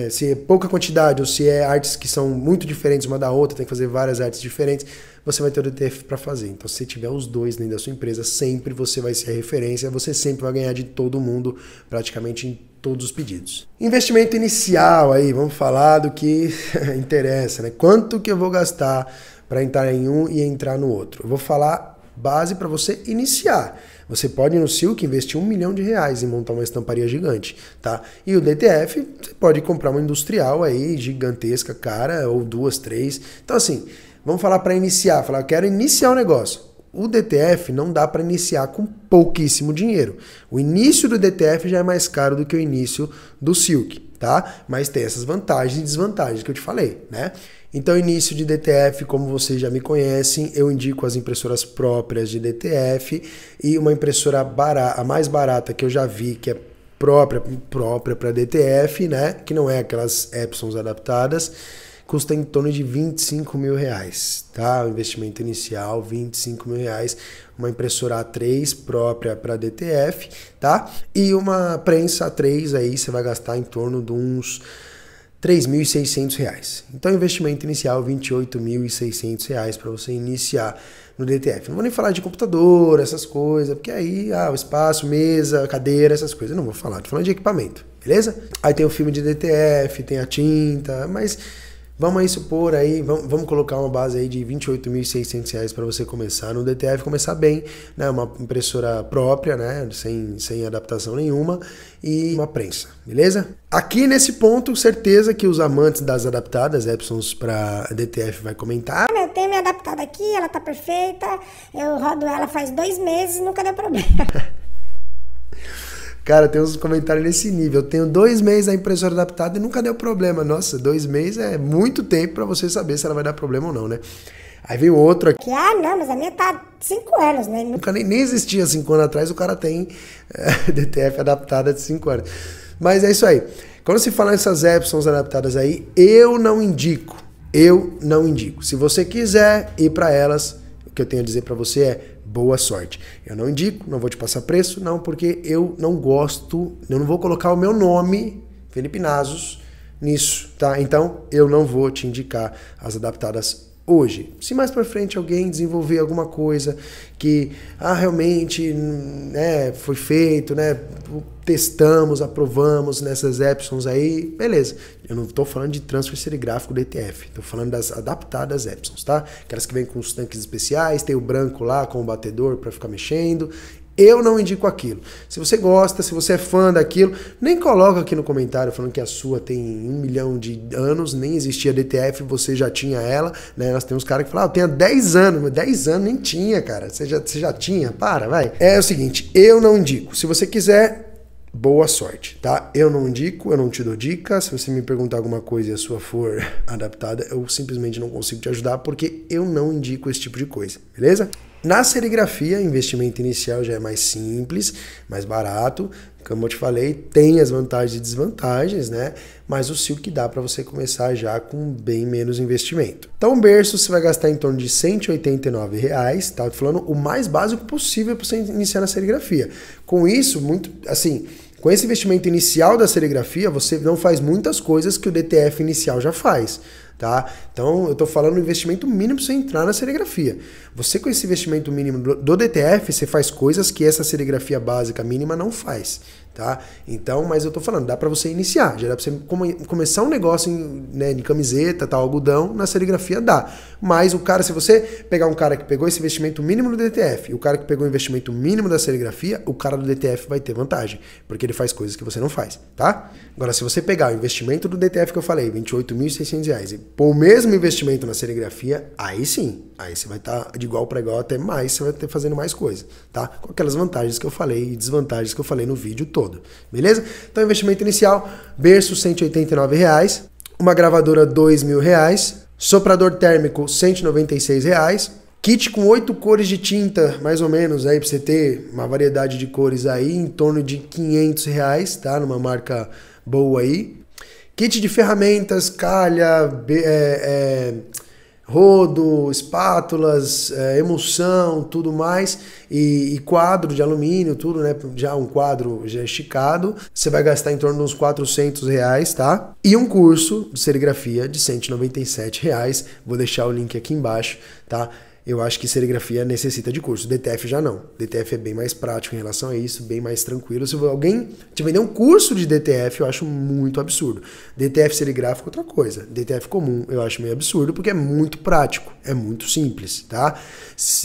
se é pouca quantidade ou se é artes que são muito diferentes uma da outra, tem que fazer várias artes diferentes, você vai ter o DTF para fazer. Então, se tiver os dois dentro da sua empresa, sempre você vai ser a referência, você sempre vai ganhar de todo mundo, praticamente em todos os pedidos. Investimento inicial aí, vamos falar do que interessa, né? Quanto que eu vou gastar para entrar em um e entrar no outro? Eu vou falar base para você iniciar. Você pode no Silk investir R$1 milhão em montar uma estamparia gigante, tá? E o DTF, você pode comprar uma industrial aí gigantesca, cara, ou 2, 3. Então assim, vamos falar para iniciar, falar, eu quero iniciar o negócio. O DTF não dá para iniciar com pouquíssimo dinheiro. O início do DTF já é mais caro do que o início do Silk, tá? Mas tem essas vantagens e desvantagens que eu te falei, né? Então, início de DTF, como vocês já me conhecem, eu indico as impressoras próprias de DTF e uma impressora barata, a mais barata que eu já vi, que é própria para DTF, né? Que não é aquelas Epsons adaptadas, custa em torno de R$25 mil, tá? O investimento inicial, R$25 mil, uma impressora A3 própria para DTF, tá? E uma prensa A3 aí você vai gastar em torno de uns R$3.600. Então, investimento inicial, R$28.600 para você iniciar no DTF. Não vou nem falar de computador, essas coisas, porque aí, o espaço, mesa, cadeira, essas coisas, eu não vou falar, tô falando de equipamento, beleza? Aí tem o filme de DTF, tem a tinta, mas Vamos aí supor aí, vamos colocar uma base aí de R$ 28.600 para você começar no DTF, começar bem, né? Uma impressora própria, né? Sem adaptação nenhuma e uma prensa, beleza? Aqui nesse ponto, certeza que os amantes das adaptadas Epsons para DTF vai comentar. Eu tenho minha adaptada aqui, ela tá perfeita, eu rodo ela faz 2 meses e nunca deu problema. Cara, tem uns comentários nesse nível. Eu tenho 2 meses da impressora adaptada e nunca deu problema. Nossa, 2 meses é muito tempo para você saber se ela vai dar problema ou não, né? Aí vem outro aqui. Não, mas a minha tá 5 anos, né? Nunca nem existia 5 anos atrás, o cara tem DTF adaptada de 5 anos. Mas é isso aí. Quando se fala nessas Epsons adaptadas aí, eu não indico. Se você quiser ir para elas, o que eu tenho a dizer para você é boa sorte. Eu não indico, não vou te passar preço, não, porque eu não gosto, eu não vou colocar o meu nome, Felipe Nasos, nisso, tá? Então, eu não vou te indicar as adaptadas hoje. Se mais para frente alguém desenvolver alguma coisa que realmente, né, foi feito, né, testamos, aprovamos nessas Epsons aí, beleza. Eu não estou falando de transfer serigráfico DTF, estou falando das adaptadas Epsons, tá? Aquelas que vêm com os tanques especiais, tem o branco lá com o batedor para ficar mexendo. Eu não indico aquilo. Se você gosta, se você é fã daquilo, nem coloca aqui no comentário falando que a sua tem 1 milhão de anos, nem existia DTF, você já tinha ela, né? Nós temos caras que falam, eu tenho 10 anos, mas 10 anos nem tinha, cara. Você já tinha? Para, vai. É o seguinte, eu não indico. Se você quiser, boa sorte, tá? Eu não indico, eu não te dou dica. Se você me perguntar alguma coisa e a sua for adaptada, eu simplesmente não consigo te ajudar porque eu não indico esse tipo de coisa, beleza? Na serigrafia, investimento inicial já é mais simples, mais barato. Como eu te falei, tem as vantagens e desvantagens, né? Mas o Silk dá para você começar já com bem menos investimento. Então, o berço você vai gastar em torno de R$ 189, tá? Tô falando o mais básico possível para você iniciar na serigrafia. Com isso, com esse investimento inicial da serigrafia, você não faz muitas coisas que o DTF inicial já faz, tá? Então, eu tô falando investimento mínimo para você entrar na serigrafia. Você com esse investimento mínimo do DTF, você faz coisas que essa serigrafia básica mínima não faz, tá? Então, mas eu tô falando, dá para você iniciar, já dá para você começar um negócio né, de camiseta, tal, algodão, na serigrafia dá. Mas o cara, se você pegar um cara que pegou esse investimento mínimo do DTF e o cara que pegou o investimento mínimo da serigrafia, o cara do DTF vai ter vantagem, porque ele faz coisas que você não faz, tá? Agora, se você pegar o investimento do DTF que eu falei, R$ 28.600, e pôr o mesmo investimento na serigrafia, aí sim, aí você vai estar de igual para igual, até mais, você vai ter fazendo mais coisa, tá? Com aquelas vantagens que eu falei e desvantagens que eu falei no vídeo todo, beleza? Então, investimento inicial, berço R$ 189, uma gravadora R$ 2.000, soprador térmico R$ 196, kit com 8 cores de tinta, mais ou menos, aí para você ter uma variedade de cores aí, em torno de R$ 500, tá? Numa marca boa aí. Kit de ferramentas, calha, rodo, espátulas, emulsão, tudo mais, e quadro de alumínio, tudo, né? Já um quadro já esticado, você vai gastar em torno de uns R$ 400, tá? E um curso de serigrafia de R$ 197, vou deixar o link aqui embaixo, tá? Eu acho que serigrafia necessita de curso, DTF já não. DTF é bem mais prático em relação a isso, bem mais tranquilo. Se alguém te vender um curso de DTF, eu acho muito absurdo. DTF serigráfico é outra coisa. DTF comum eu acho meio absurdo porque é muito prático, é muito simples, tá?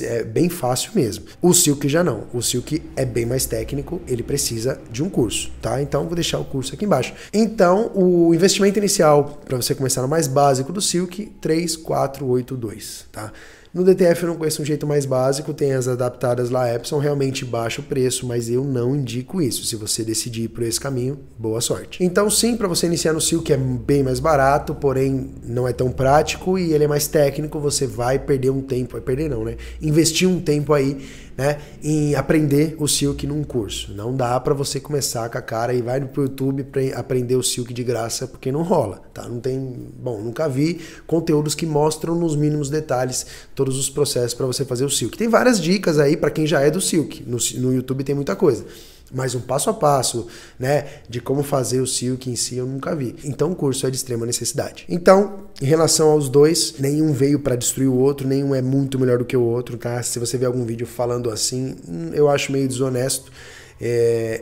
É bem fácil mesmo. O Silk já não. O Silk é bem mais técnico, ele precisa de um curso, tá? Então vou deixar o curso aqui embaixo. Então, o investimento inicial para você começar no mais básico do Silk, 3.482, tá? No DTF eu não conheço um jeito mais básico, tem as adaptadas lá Epson, realmente baixo o preço, mas eu não indico isso. Se você decidir ir por esse caminho, boa sorte. Então sim, para você iniciar no Silk é bem mais barato, porém não é tão prático e ele é mais técnico, você vai perder um tempo, vai perder não, né? Investir um tempo aí, né, em aprender o Silk num curso. Não dá para você começar com a cara e vai pro YouTube para aprender o Silk de graça, porque não rola, tá? Não tem, bom, nunca vi conteúdos que mostram nos mínimos detalhes todos os processos para você fazer o Silk. Tem várias dicas aí para quem já é do Silk. No YouTube tem muita coisa. Mas um passo a passo, né, de como fazer o Silk em si eu nunca vi. Então o curso é de extrema necessidade. Então, em relação aos dois, nenhum veio para destruir o outro, nenhum é muito melhor do que o outro, tá? Se você vê algum vídeo falando assim, eu acho meio desonesto.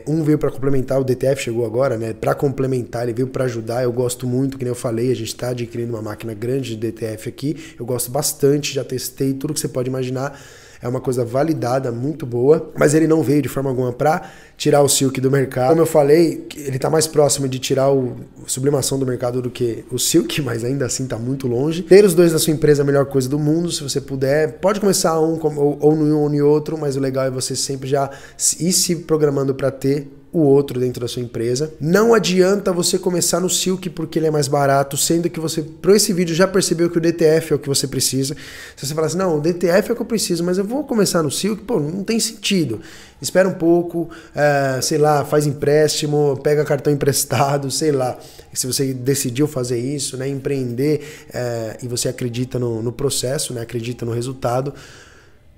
Um veio para complementar, o DTF chegou agora, né? Para complementar, ele veio para ajudar. Eu gosto muito, que nem eu falei, a gente está adquirindo uma máquina grande de DTF aqui. Eu gosto bastante, já testei tudo que você pode imaginar. É uma coisa validada, muito boa, mas ele não veio de forma alguma para tirar o Silk do mercado. Como eu falei, ele está mais próximo de tirar a sublimação do mercado do que o Silk, mas ainda assim está muito longe. Ter os dois na sua empresa é a melhor coisa do mundo, se você puder. Pode começar ou no um ou no outro, mas o legal é você sempre já ir se programando para ter o outro dentro da sua empresa. Não adianta você começar no Silk porque ele é mais barato, sendo que você, por esse vídeo, já percebeu que o DTF é o que você precisa. Se você falar assim, não, o DTF é o que eu preciso, mas eu vou começar no Silk, pô, não tem sentido. Espera um pouco, sei lá, faz empréstimo, pega cartão emprestado, sei lá. Se você decidiu fazer isso, né, empreender, e você acredita no processo, né, acredita no resultado,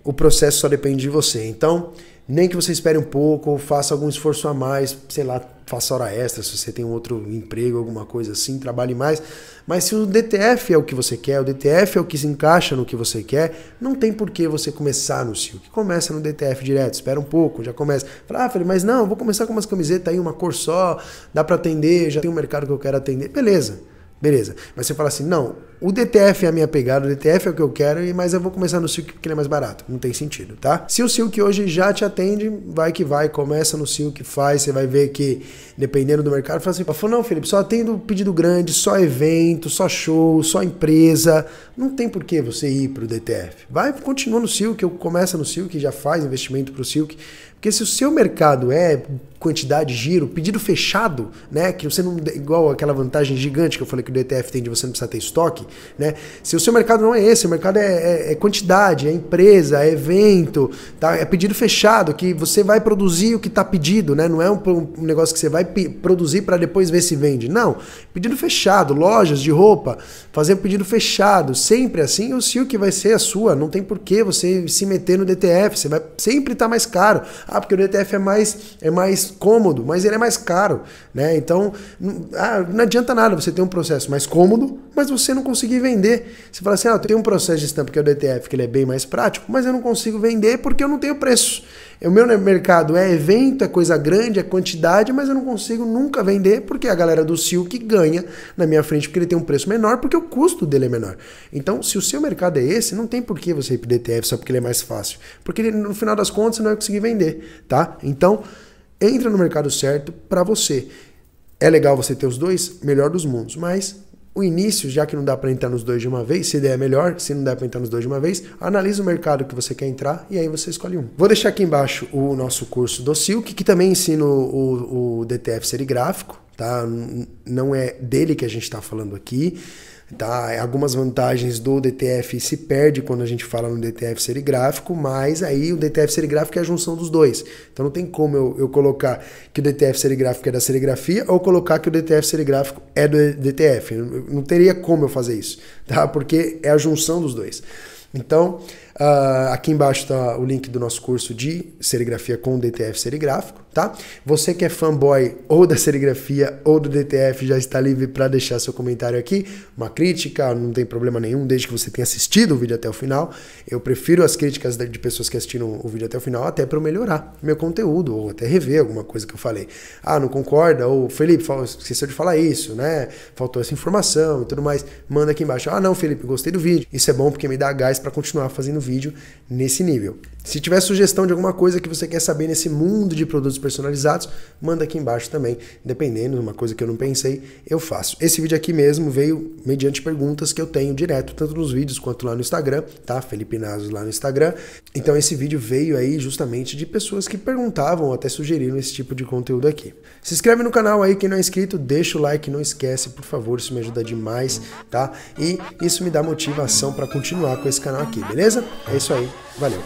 o processo só depende de você. Então, nem que você espere um pouco ou faça algum esforço a mais, sei lá, faça hora extra, se você tem um outro emprego, alguma coisa assim, trabalhe mais. Mas se o DTF é o que você quer, o DTF é o que se encaixa no que você quer, não tem por que você começar no Silk. Começa no DTF direto, espera um pouco, já começa. Fala, Felipe, mas não, vou começar com umas camisetas aí, uma cor só, dá para atender, já tem um mercado que eu quero atender. Beleza. Mas você fala assim, não, o DTF é a minha pegada, o DTF é o que eu quero, mas eu vou começar no Silk porque ele é mais barato. Não tem sentido, tá? Se o Silk hoje já te atende, vai que vai, começa no Silk, faz, você vai ver que, dependendo do mercado, fala assim, não, Felipe, só atendo pedido grande, só evento, só show, só empresa. Não tem por que você ir pro DTF. Continua no Silk, começa no Silk, já faz investimento pro Silk. Porque se o seu mercado é quantidade, giro, pedido fechado, né, que você não, igual aquela vantagem gigante que eu falei que o DTF tem de você não precisar ter estoque, né, se o seu mercado não é esse, o mercado é quantidade, é empresa, é evento, tá, é pedido fechado, que você vai produzir o que está pedido, né, não é um negócio que você vai produzir para depois ver se vende, não, pedido fechado, lojas de roupa, fazer um pedido fechado, sempre assim, o Silk vai ser a sua, não tem por que você se meter no DTF, você vai sempre estar mais caro. Porque o DTF é mais cômodo, mas ele é mais caro, né? Então, não adianta nada você ter um processo mais cômodo, mas você não conseguir vender. Você fala assim, eu tenho um processo de estampa que é o DTF, que ele é bem mais prático, mas eu não consigo vender porque eu não tenho preço. O meu mercado é evento, é coisa grande, é quantidade, mas eu não consigo nunca vender porque a galera do Silk ganha na minha frente porque ele tem um preço menor, porque o custo dele é menor. Então, se o seu mercado é esse, não tem por que você ir pro DTF só porque ele é mais fácil. Porque no final das contas você não vai conseguir vender, tá? Então, entra no mercado certo para você. É legal você ter os dois, melhor dos mundos, mas o início, já que não dá para entrar nos dois de uma vez, se der é melhor, se não dá para entrar nos dois de uma vez, analisa o mercado que você quer entrar e aí você escolhe um. Vou deixar aqui embaixo o nosso curso do Silk, que também ensina o DTF serigráfico, tá? Não é dele que a gente está falando aqui, tá? Algumas vantagens do DTF se perde quando a gente fala no DTF serigráfico, mas aí o DTF serigráfico é a junção dos dois. Então não tem como eu colocar que o DTF serigráfico é da serigrafia ou colocar que o DTF serigráfico é do DTF. Não teria como eu fazer isso, tá? Porque é a junção dos dois. Então, aqui embaixo está o link do nosso curso de serigrafia com DTF serigráfico, tá? Você que é fanboy ou da serigrafia ou do DTF já está livre para deixar seu comentário aqui, uma crítica, não tem problema nenhum, desde que você tenha assistido o vídeo até o final. Eu prefiro as críticas de pessoas que assistiram o vídeo até o final, até para eu melhorar meu conteúdo, ou até rever alguma coisa que eu falei. Não concorda? Ou, Felipe, esqueceu de falar isso, né? Faltou essa informação e tudo mais. Manda aqui embaixo. Não, Felipe, gostei do vídeo. Isso é bom porque me dá gás para continuar fazendo vídeo nesse nível. Se tiver sugestão de alguma coisa que você quer saber nesse mundo de produtos personalizados, manda aqui embaixo também. Dependendo de uma coisa que eu não pensei, eu faço. Esse vídeo aqui mesmo veio mediante perguntas que eu tenho direto, tanto nos vídeos quanto lá no Instagram, tá? Felipe Nasos lá no Instagram. Então esse vídeo veio aí justamente de pessoas que perguntavam ou até sugeriram esse tipo de conteúdo aqui. Se inscreve no canal aí, quem não é inscrito, deixa o like, não esquece, por favor, isso me ajuda demais, tá? E isso me dá motivação para continuar com esse canal aqui, beleza? É isso aí, valeu!